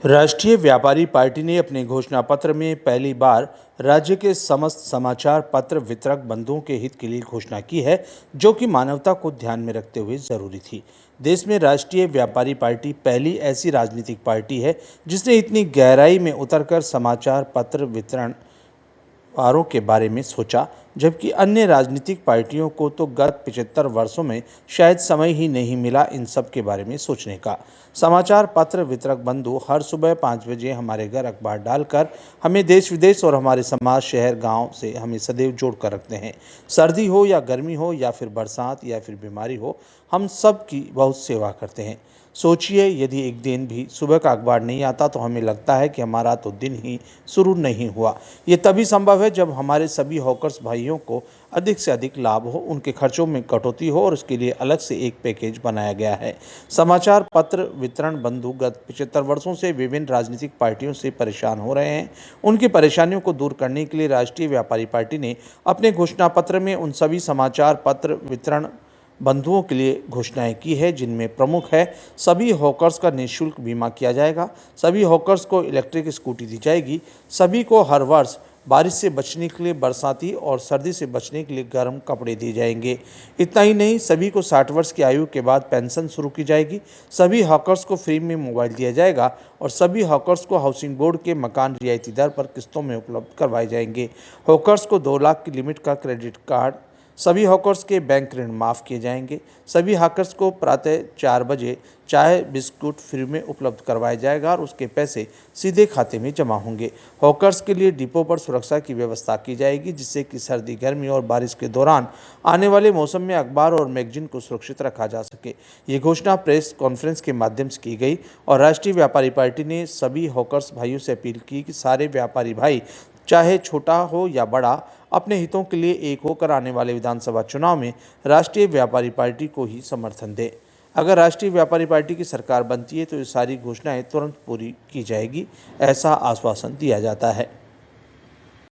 राष्ट्रीय व्यापारी पार्टी ने अपने घोषणा पत्र में पहली बार राज्य के समस्त समाचार पत्र वितरक बंधुओं के हित के लिए घोषणा की है, जो कि मानवता को ध्यान में रखते हुए जरूरी थी। देश में राष्ट्रीय व्यापारी पार्टी पहली ऐसी राजनीतिक पार्टी है जिसने इतनी गहराई में उतरकर समाचार पत्र वितरण पारों के बारे में सोचा, जबकि अन्य राजनीतिक पार्टियों को तो गत 75 वर्षों में शायद समय ही नहीं मिला इन सब के बारे में सोचने का। समाचार पत्र वितरक बंधु हर सुबह 5 बजे हमारे घर अखबार डालकर हमें देश विदेश और हमारे समाज शहर गांव से हमें सदैव जोड़ कर रखते हैं। सर्दी हो या गर्मी हो या फिर बरसात या फिर बीमारी हो, हम सब की बहुत सेवा करते हैं। सोचिए, यदि एक दिन भी सुबह का अखबार नहीं आता तो हमें लगता है कि हमारा तो दिन ही शुरू नहीं हुआ। ये तभी संभव है जब हमारे सभी हॉकर्स भाइयों को अधिक से अधिक लाभ हो, उनके खर्चों में कटौती हो और उसके लिए अलग से एक पैकेज बनाया गया है। समाचार पत्र वितरण बंधु गत 75 वर्षों से विभिन्न राजनीतिक पार्टियों से परेशान हो रहे हैं। उनकी परेशानियों को दूर करने के लिए राष्ट्रीय व्यापारी पार्टी ने अपने घोषणा पत्र में उन सभी समाचार पत्र वितरण बंधुओं के लिए घोषणाएं की है, जिनमें प्रमुख है सभी हॉकर्स का निःशुल्क बीमा किया जाएगा, सभी हॉकर्स को इलेक्ट्रिक स्कूटी दी जाएगी, सभी को हर वर्ष बारिश से बचने के लिए बरसाती और सर्दी से बचने के लिए गर्म कपड़े दिए जाएंगे। इतना ही नहीं, सभी को 60 वर्ष की आयु के बाद पेंशन शुरू की जाएगी, सभी हॉकर्स को फ्री में मोबाइल दिया जाएगा और सभी हॉकर्स को हाउसिंग बोर्ड के मकान रियायती दर पर किस्तों में उपलब्ध करवाए जाएंगे। हॉकर्स को 2 लाख की लिमिट का क्रेडिट कार्ड, सभी हॉकर्स के बैंक ऋण माफ़ किए जाएंगे, सभी हॉकर्स को प्रातः 4 बजे चाय बिस्कुट फ्री में उपलब्ध करवाया जाएगा और उसके पैसे सीधे खाते में जमा होंगे। हॉकर्स के लिए डिपो पर सुरक्षा की व्यवस्था की जाएगी, जिससे कि सर्दी गर्मी और बारिश के दौरान आने वाले मौसम में अखबार और मैगजीन को सुरक्षित रखा जा सके। ये घोषणा प्रेस कॉन्फ्रेंस के माध्यम से की गई और राष्ट्रीय व्यापारी पार्टी ने सभी हॉकर्स भाइयों से अपील की कि सारे व्यापारी भाई, चाहे छोटा हो या बड़ा, अपने हितों के लिए एक होकर आने वाले विधानसभा चुनाव में राष्ट्रीय व्यापारी पार्टी को ही समर्थन दें। अगर राष्ट्रीय व्यापारी पार्टी की सरकार बनती है तो ये सारी घोषणाएं तुरंत पूरी की जाएगी, ऐसा आश्वासन दिया जाता है।